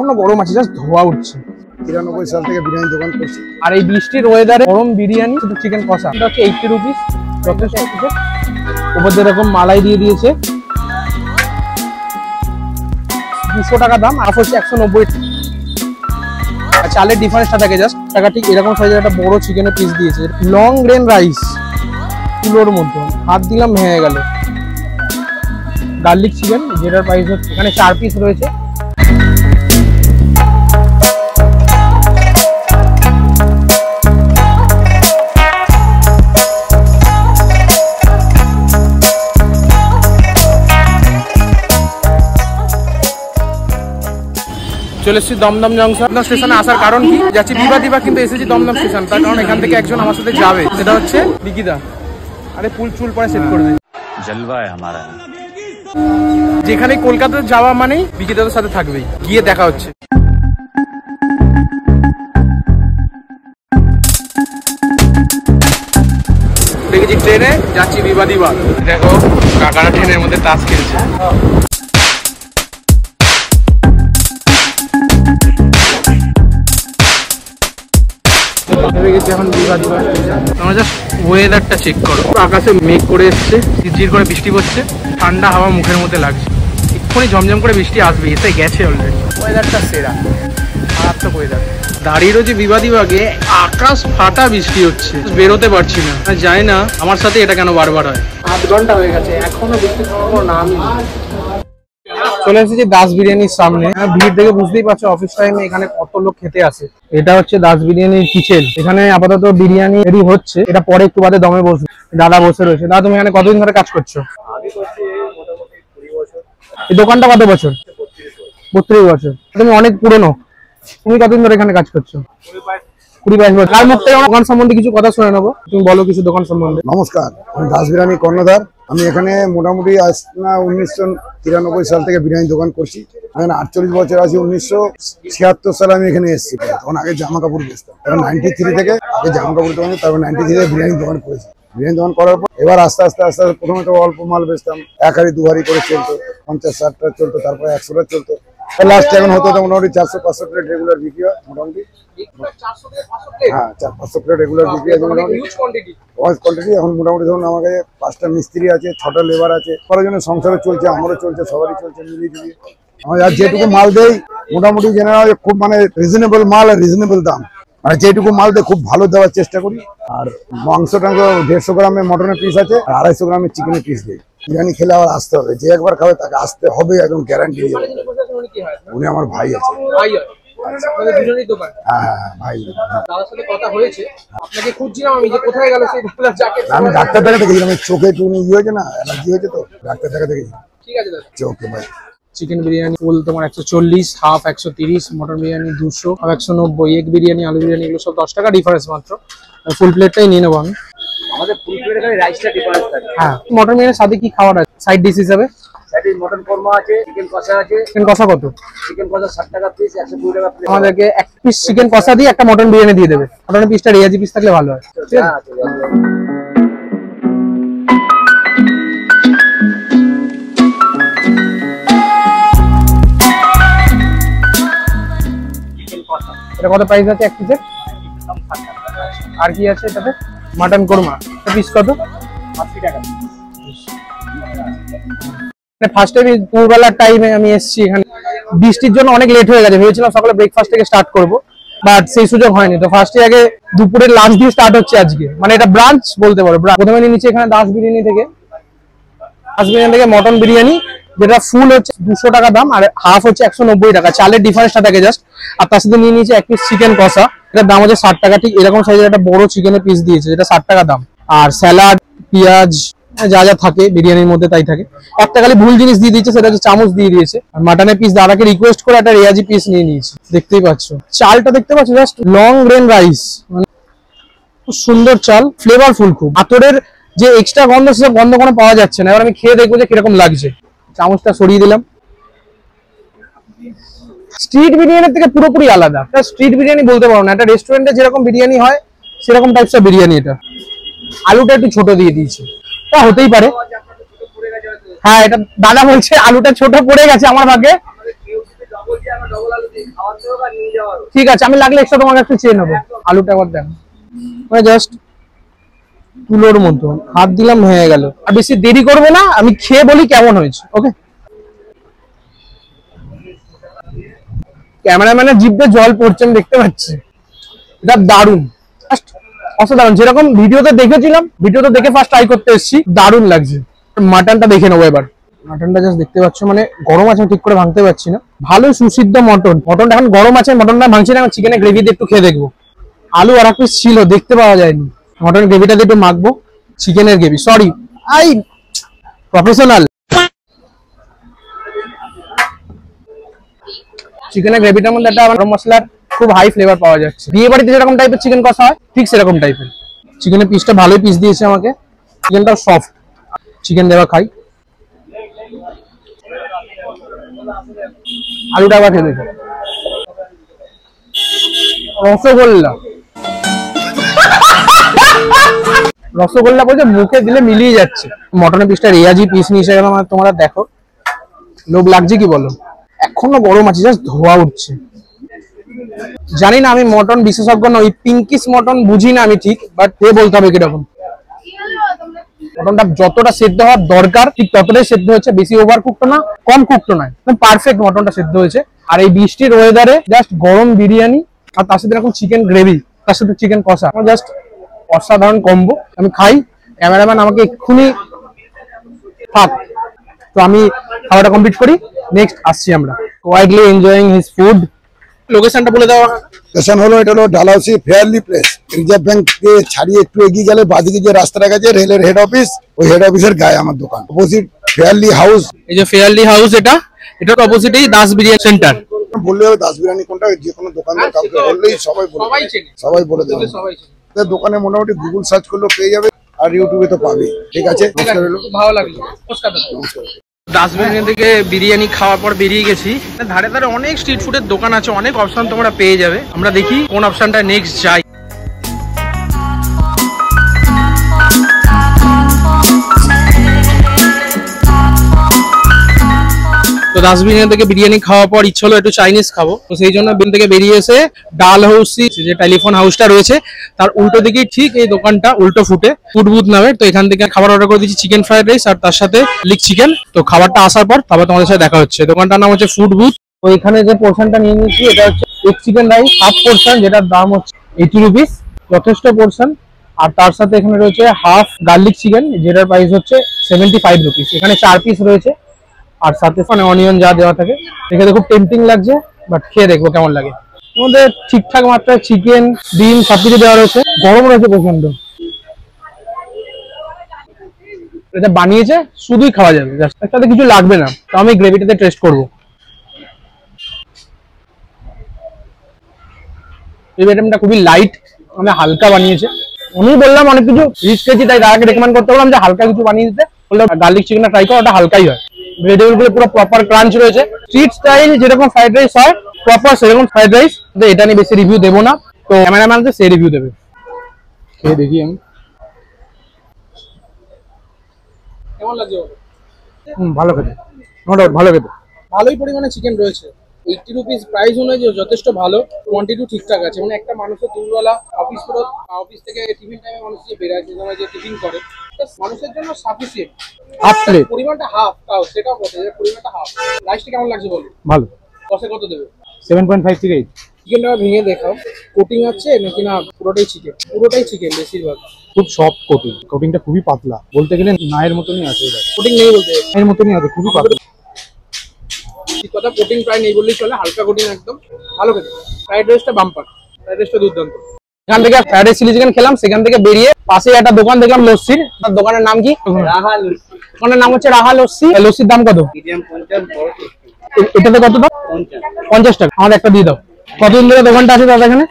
এখনো গরম আছে, জাস্ট ধোয়া উঠছে। 93 সাল থেকে বিরিয়ানি দোকান করছি। আর এই বৃষ্টির ওয়েদারে গরম বিরিয়ানি, শুধু চিকেন কষা, এটা হচ্ছে 80 রুপিস। যথেষ্ট কিছু উপর দিয়ে এরকম মালাই দিয়ে দিয়েছে, 200 টাকা দাম, আর হচ্ছে 190। আর চালের ডিফারেন্সটা থাকে জাস্ট টাকা, ঠিক এরকম সাইজের একটা বড় চিকেনের পিস দিয়েছে। লং গ্রেন রাইস তুলোর মধ্যে, হাত দিলাম ভেঙে গেল। গার্লিক চিকেন, যেটার প্রাইস হচ্ছে এখানে 4 পিস রয়েছে। চলে এসেছি দমদম জংশন স্টেশনে। আসার কারণ কি, যাচ্ছি বিবাদিবা, কিন্তু এসেছি দমদম স্টেশন, তার কারণ এখান থেকে একজন আমার সাথে যাবে, সেটা হচ্ছে বিকিদা। আরে ফুল চুল পরে সেট করে দেয়, জলবা আমারা। যেখানে কলকাতা যাওয়া মানেই বিকিদাদের সাথে থাকবেই, গিয়ে দেখা হচ্ছে। দেখেছি ট্রেনে যাচ্ছি বিবাদিবা। দেখো কাকারা ট্রেনের মধ্যে তাস খেলছে। এখন তোমরা জাস্ট ওয়েদারটা চেক করো, আকাশে মেঘ করে এসছে, ঝিরঝির করে বৃষ্টি পড়ছে, ঠান্ডা হাওয়া মুখের মধ্যে লাগছে। এক্ষুনি ঝমঝম করে বৃষ্টি আসবে, এসে গেছে অলরেডি। ওয়েদারটা সেরা, মারাত্মক ওয়েদার। দাঁড়িয়ে রয়েছে বিবাদিবাগে, আকাশ ফাটা বৃষ্টি হচ্ছে, বেরোতে পারছি না। জানি না আমার সাথে এটা কেন বারবার হয়। 8 ঘন্টা হয়ে গেছে, এখনো বৃষ্টি থামার নামই নেই। চলে এসেছি দাস বিরিয়ানির সামনে। ভিড় দেখে বুঝতেই পারছো অফিস টাইমে এখানে কত লোক খেতে আসে। এটা হচ্ছে দাস বিরিয়ানির কিচেন। এখানে আপাতত বিরিয়ানি রেডি হচ্ছে, এটা পরে একটু বাদে দমে বসবে। দাদা বসে রয়েছে। দাদা, তুমি এখানে কতদিন ধরে কাজ করছো? এই দোকানটা কত বছর? 32 বছর। তুমি অনেক পুরনো। তুমি কতদিন ধরে এখানে কাজ করছো? 20-22 বছর। তার মুখ থেকে দোকান সম্বন্ধে কিছু কথা শুনে নেবো, তুমি বলো কিছু দোকান সম্বন্ধে। নমস্কার, আমি দাস বিরিয়ানি কর্ণধার। আমি এখানে মোটামুটি 1993 সাল থেকে বিরিয়ানি দোকান করছি। এখানে 48 বছর আছি। 1976 সালে আমি এখানে এসেছি। তখন আগে জামা কাপড় বেচতাম। এবার 93 থেকে আগে জামা কাপড় দোকান, তারপর 93 থেকে বিরিয়ানি দোকান করেছি। বিরিয়ানি দোকান করার পর এবার আস্তে আস্তে প্রথমে তো অল্প মাল বেচতাম, 1 হাড়ি 2 হাড়ি করে চলতো, 50-60টা চলতো, তারপরে 100টা চলতো। লাস্ট এখন হতো মোটামুটি 400-500 প্লেট রেগুলার বিক্রি হয়। মোটামুটি হ্যাঁ, 400-500 প্লেট রেগুলার বিক্রি আছে মোটামুটি। কোয়ান্টিটি এখন মোটামুটি ধরুন আমার কাছে 5টা মিস্ত্রি আছে, 6টা লেবার আছে। করার জন্য সংসারও চলছে, আমারও চলছে, সবারই চলছে, মিলিয়ে ঝুলিয়ে। আমার যেটুকু মাল দেই মোটামুটি জেনারেল খুব রিজনেবল মাল আর রিজনেবল দাম। মানে যেটুকু মাল দিয়ে খুব ভালো দেওয়ার চেষ্টা করি। আর মাংস 150 গ্রামের মটনের পিস আছে, আর 250 গ্রামের চিকেনের পিস দিই। বিরিয়ানি খেলে আবার আসতে হবে, যে একবার খাবে তাকে আসতে হবে, একদম গ্যারান্টি। উনি আমার ভাই আছে। আমি ডাক্তার দেখাতে গেছিলাম, চোখে একটু হয়েছে না, অ্যালার্জি হয়েছে, তো ডাক্তার দেখাতে গেছি। ঠিক আছে ওকে ভাই। চিকেন বিরিয়ানি ফুল তোমার 140, half 130, mutton biryani 200, half 190, egg biryani, আলু বিরিয়ানি, এগুলো সব 10 টাকা ডিফারেন্স মাত্র। ফুল প্লেটটাই নিয়ে নেবো আমি। আমাদের ফুল প্লেটে খালি রাইসটা ডিফারেন্স থাকে। হ্যাঁ, মটন বিরিয়ানির সাথে কি খাবার আছে সাইড ডিশ হিসাবে? সাইডে মটন কোরমা আছে, চিকেন কষা আছে। চিকেন কষা কত? চিকেন কষা 60 টাকা পিস, 120 টাকা প্লেট। আমাদেরকে 1 পিস চিকেন কষা দিয়ে একটা মটন বিরিয়ানি দিয়ে দেবে। মটনের পিসটা রেয়াজি পিস থাকলে ভালো হয়। ঠিক আছে। এটা কত প্রাইস আছে এক পিসের? আর কি আছে এটাতে? মাটন কোরমা পিস কত? 80 টাকা। ফার্স্ট টাইম দুপুরবেলার টাইমে আমি এসেছি এখানে, বৃষ্টির জন্য অনেক লেট হয়ে গেছে। ভেবেছিলাম সকালে ব্রেকফাস্ট থেকে স্টার্ট করবো, বাট সেই সুযোগ হয়নি। তো ফার্স্টে আগে দুপুরের লাঞ্চ দিয়ে স্টার্ট হচ্ছে আজকে, মানে এটা ব্রাঞ্চ বলতে পারো। প্রথমে নিয়ে নিচ্ছি এখানে দাস বিরিয়ানি থেকে মটন বিরিয়ানি, যেটা ফুল হচ্ছে 200 টাকা দাম, আর হাফ হচ্ছে 190 টাকা। চালের ডিফারেন্সটা থাকে জাস্ট। আর তার সাথে নিয়ে নিয়েছে 1 পিস চিকেন কষা, এটার দাম হচ্ছে 60 টাকা। ঠিক এরকম সাইজের একটা বড় চিকেনের পিস দিয়েছে, যেটা 60 টাকা দাম। আর স্যালাড, পেঁয়াজ, যা যা থাকে বিরিয়ানির মধ্যে তাই থাকে। একটা খালি ভুল জিনিস দিয়ে দিয়েছে, সেটা হচ্ছে চামচ দিয়ে দিয়েছে। আর মাটনের পিস দাদাকে রিকোয়েস্ট করে একটা রেয়াজি পিস নিয়ে নিয়েছি। দেখতেই পাচ্ছ চালটা, দেখতে পাচ্ছ জাস্ট লং গ্রেন রাইস, মানে খুব সুন্দর চাল, ফ্লেভারফুল খুব। আতরের যে এক্সট্রা গন্ধ, সেসব গন্ধ কোনো পাওয়া যাচ্ছে না। এবার আমি খেয়ে দেখবো যে কিরকম লাগছে। চামচটা সরিয়ে দিলাম। স্ট্রিট বিরিয়ানির থেকে পুরোপুরি আলাদা। এটা স্ট্রিট বিরিয়ানি বলতে পারো না, এটা রেস্টুরেন্টে যেরকম বিরিয়ানি হয় সেরকম টাইপসের বিরিয়ানি। এটা আলুটা একটু ছোট দিয়ে দিয়েছে, তা হতেই পারে। হ্যাঁ, এটা দাদা বলছে আলুটা ছোট পড়ে গেছে আমার ভাগে। ঠিক আছে, আমি লাগলে এক্সট্রা তোমার কাছে চেয়ে নেবো। আলুটা একবার দেন, মানে জাস্ট তুলোর মতো হাত দিলাম হয়ে গেল। আর বেশি দেরি করবো না, আমি খেয়ে বলি কেমন হয়েছে। ওকে, ক্যামেরাম্যানের জিভে জল পড়ছে আমি দেখতে পাচ্ছি। এটা দারুণ, অসাধারণ। যেরকম ভিডিওতে দেখেছিলাম, ভিডিওতে দেখে ফার্স্ট ট্রাই করতে এসেছি, দারুণ লাগছে। মাটনটা দেখে নেবো এবার। মাটনটা জাস্ট দেখতে পাচ্ছ, মানে গরম আছে, ঠিক করে ভাঙতে পারছি না। ভালো সুসিদ্ধ মটন। মটনটা এখন গরম আছে, মটনটা ভাঙছি না, চিকেনের গ্রেভি দিয়ে একটু খেয়ে দেখবো। আলু আর এক পিস ছিল, দেখতে পাওয়া যায়নি। মটন গ্রেভিটা দিয়ে একটু মাখবো। চিকেনের গ্রেভি, সরি আই প্রফেশনাল। চিকেনের গ্রেভিটার মধ্যে একটা গরম মশলার খুব হাই ফ্লেভার পাওয়া যাচ্ছে। বিয়ে বাড়িতে যেরকম টাইপের চিকেন কষা হয়, ঠিক সেরকম টাইপের। চিকেনের পিসটা ভালোই পিস দিয়েছে আমাকে, চিকেনটাও সফট। চিকেন দেওয়া খাই। আলুটা আবার খেয়ে দেখো। রসগোল্লা, রসগোল্লা বলতে মুখে দিলে মিলিয়ে যাচ্ছে। মটনের পিসটা রেয়াজি পিস নিয়েছে, তোমরা দেখো। লোভ লাগছে কি বলো? এখনো গরম আছে, জাস্ট ধোয়া উঠছে। জানি না, আমি মটন বিশেষজ্ঞ নই, পিঙ্কিশ মটন বুঝি না আমি ঠিক, বাট এ বলতে হবে কিরকম। মটনটা যতটা সেদ্ধ হওয়ার দরকার ঠিক ততটাই সেদ্ধ হয়েছে। বেশি ওভার কুকড না, কম কুকড নয়, পারফেক্ট মটনটা সেদ্ধ হয়েছে। আর এই বৃষ্টির ওয়েদারে জাস্ট গরম বিরিয়ানি, আর তার সাথে এরকম চিকেন গ্রেভি, তার সাথে চিকেন কষা, জাস্ট অসাধারণ কম্বো। আমি খাই, ক্যামেরাম্যান আমাকে এক্ষুনি থাক। তো আমি খাওয়াটা কমপ্লিট করি, নেক্সট আসছি আমরা। Quietly enjoying his food. লোকেশনটা বলে দাও। লোকেশন হলো, এটা হলো Dalhousie fairly place. Reserve Bank কে ছাড়িয়ে একটু এগিয়ে গেলে বাদিকে যে রাস্তাটা গেছে রেলের হেড অফিস, ওই হেড অফিসের গায়ে আমার দোকান, অপোজিট ফেয়ারলি হাউস। এই যে ফেয়ারলি হাউস, এটার অপোজিটেই দাস বিরিয়ানি সেন্টার। বললে হবে দাস বিরিয়ানি কোনটা, যে কোনো দোকানদার কাউকে বললেই সবাই বলে দেবে। দোকানে মোটামুটি গুগল সার্চ করলেও পেয়ে যাবে, আর ইউটিউবে তো পাবে। ঠিক আছে, ভালো লাগলো। দাস বিরিয়ানি থেকে বিরিয়ানি খাওয়ার পর বেরিয়ে গেছি। ধারে ধারে অনেক স্ট্রিট ফুডের দোকান আছে, অনেক অপশন তোমরা পেয়ে যাবে। আমরা দেখি কোন অপশনটা নেক্সট যাই। তো দাস বিরিয়ানি থেকে বিরিয়ানি খাওয়ার পর ইচ্ছে হলো একটু চাইনিজ খাবো। তো সেই জন্য বিন থেকে বেরিয়ে এসে ডালহাউসি যে টেলিফোন হাউসটা রয়েছে তার উল্টো দিকেই ঠিক এই দোকানটা, উল্টো ফুটে ফুড বুথ নামে। তো এখান থেকে খাবার অর্ডার করে দিচ্ছি, চিকেন ফ্রাইড রাইস আর তার সাথে লিক চিকেন। তো খাবারটা আসার পর তারপর তোমাদের সাথে দেখা হচ্ছে। দোকানটার নাম হচ্ছে ফুড বুথ। তো এখানে যে পোর্শনটা নিয়ে নিচ্ছি, এটা হচ্ছে egg chicken rice half portion, যেটার দাম হচ্ছে 80 রুপিস, যথেষ্ট পোর্শন। আর তার সাথে এখানে রয়েছে হাফ গার্লিক চিকেন, যেটার প্রাইস হচ্ছে 75 রুপিস। এখানে 4 পিস রয়েছে, আর সাথে মানে অনিয়ন যা দেওয়া থাকে। দেখে খুব টেম্পটিং লাগছে, বাট খেয়ে দেখবো কেমন লাগে। আমাদের ঠিকঠাক মাত্রায় চিকেন, ডিম সবকিছু দেওয়া রয়েছে। গরম রয়েছে প্রচন্ড। এটা বানিয়েছে, শুধুই খাওয়া যাবে, একসাথে কিছু লাগবে না। তো আমি গ্রেভিটাতে টেস্ট করবো। এই আইটেমটা খুবই লাইট, মানে হালকা বানিয়েছে। আমি বললাম অনেক কিছু রিচ খেয়েছি, তাই দাদাকে রেকমেন্ড করতে বললাম যে হালকা কিছু বানিয়ে দিতে। বললাম গার্লিক চিকেনটা ট্রাই করো, ওটা হালকাই হয়। ভেজিটেবল গুলো পুরো প্রপার ক্রাঞ্চ রয়েছে। স্ট্রিট স্টাইল যেরকম ফ্রাইড রাইস হয়, প্রপার সেরকম ফ্রাইড রাইস। এটা নিয়ে বেশি রিভিউ দেবো না, তো ক্যামেরাম্যানকে সে রিভিউ দেবে। খেয়ে দেখি আমি কেমন লাগছে। ভালো খেতে, নো ডাউট ভালো খেতে। ভালোই পরিমাণে চিকেন রয়েছে। 80 রুপিস প্রাইস অনুযায়ী যথেষ্ট ভালো। কোয়ান্টিটি ঠিকঠাক আছে, মানে একটা মানুষের দুপুরবেলা অফিস থেকে টিফিন টাইমে মানুষ যে বেরোয়, যে টিফিন করে, মানুষের জন্য সাফিসিয়েন্ট। হাফ প্লেট, পরিমাণটা হাফ, তাও সেটাও বলতে পরিমাণটা হাফ। রাইসটা কেমন লাগছে বলো? ভালো। কষে কত দেবে? 7.5 থেকে 8। চিকেনটা ভেঙে দেখাও, কোটিং আছে নাকি না পুরোটাই চিকেন? পুরোটাই চিকেন বেশিরভাগ। খুব সফট কোটিং, কোটিংটা খুবই পাতলা, বলতে গেলে নায়ের মতনই আছে। এটা কোটিং নেই বলতে, নায়ের মতনই আছে, খুবই পাতলা। ঠিক কথা, কোটিং প্রায় নেই বললেই চলে, হালকা কোটিং একদম। ভালো খেতে। ফ্রাইড রাইসটা বাম্পার, ফ্রাইড রাইসটা দুর্দান্ত। এখান থেকে ফ্রাইড রাইস চিলি চিকেন খেলাম, সেখান থেকে বেরিয়ে পাশে একটা দোকান দেখলাম লস্যির। তার দোকানের নাম কি? রাহা লস্যি। দোকানের নাম হচ্ছে রাহা লস্যি। লস্যির দাম কত? মিডিয়াম 50, বড় 50। এটাতে কত দাম? 50 টাকা। আমাদের একটা দিয়ে দাও। কতদিন ধরে দোকানটা আছে দাদা এখানে?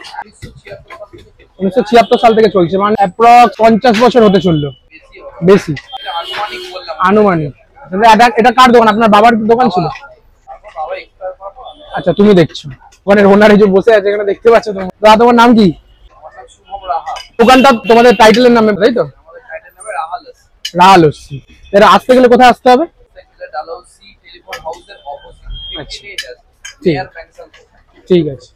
1976 সাল থেকে চলছে, মানে অ্যাপ্রক্স 50 বছর হতে চললো, বেশি আনুমানিক। এটা কার দোকান? আপনার বাবার দোকান ছিল? আচ্ছা, তুমি দেখছো ওখানে ওনার এই যে বসে আছে এখানে, দেখতে পাচ্ছ তোমার দাদা? তোমার নাম কি? দোকানটা তোমাদের টাইটেলের নামে, তাই তো? রাহা লস্যি। এটা আসতে গেলে কোথায় আসতে হবে? ঠিক ঠিক আছে।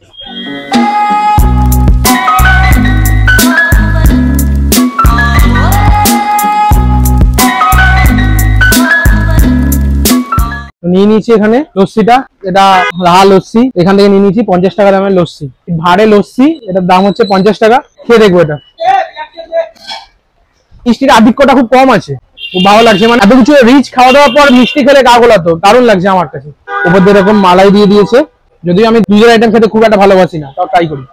নিয়ে নিয়েছি এখানে লস্যিটা, এটা রাহা লস্যি, এখান থেকে নিয়ে নিয়েছি 50 টাকা দামের লস্যি, ভাড়ে লস্যি, এটার দাম হচ্ছে 50 টাকা। খেয়ে দেখবো এটা, মিষ্টির আধিক্যটা খুব কম আছে, খুব ভালো লাগছে। মানে এত কিছু রিচ খাওয়া দাওয়ার পর মিষ্টি খেলে গা গোলাতো, দারুণ লাগছে আমার কাছে। উপর দিয়ে এরকম মালাই দিয়ে দিয়েছে, যদিও আমি দুধের আইটেম খেতে খুব একটা ভালোবাসি না, তাও ট্রাই করি।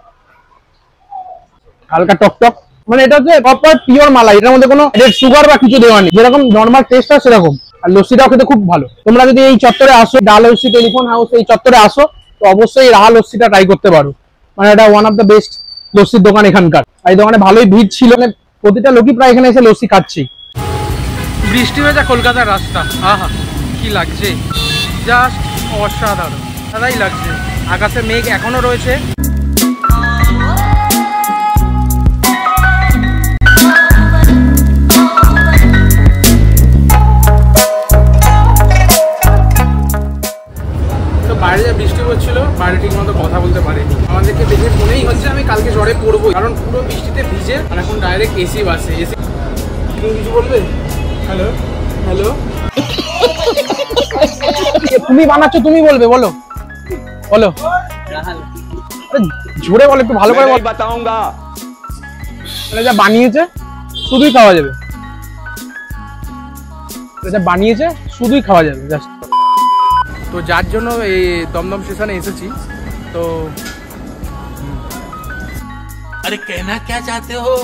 হালকা টক টক, মানে এটা হচ্ছে প্রপার পিওর মালাই, এটার মধ্যে কোনো সুগার বা কিছু দেওয়া নেই, যেরকম নর্মাল টেস্ট হয় সেরকম। আর লস্যিটাও খেতে খুব ভালো। তোমরা যদি এই চত্বরে আসো, ডালহৌসি টেলিফোন হাউস এই চত্বরে আসো, তো অবশ্যই রাহা লস্যিটা ট্রাই করতে পারো। মানে এটা ওয়ান অফ দ্য বেস্ট লস্যির দোকান এখানকার। এই দোকানে ভালোই ভিড় ছিল, মানে প্রতিটা লোকই প্রায় এখানে এসে লস্যি খাচ্ছি। বৃষ্টি ভেজা কলকাতার রাস্তা, আহা কি লাগছে, জাস্ট অসাধারণ, দাদাই লাগছে। আকাশে মেঘ এখনো রয়েছে। বাইরে যা বৃষ্টি হচ্ছিল, বাইরে ঠিক মতো কথা বলতে পারিনি। আমাদেরকে দেখে মনেই হচ্ছে আমি কালকে জ্বরে পড়বো, কারণ পুরো বৃষ্টিতে ভিজে। আর এখন ডাইরেক্ট এসি বাসে। এসি তুমি কিছু বলবে? হ্যালো হ্যালো, তুমি বানাচ্ছ, তুমি বলবে, বলো বলো, জোরে বলো, একটু ভালো করে বল। বাতাউঙ্গা, যা বানিয়েছে শুধুই খাওয়া যাবে, যা বানিয়েছে শুধুই খাওয়া যাবে জাস্ট। তো যার জন্য এই দমদম স্টেশনে এসেছি। তো अरे कहना क्या चाहते हो?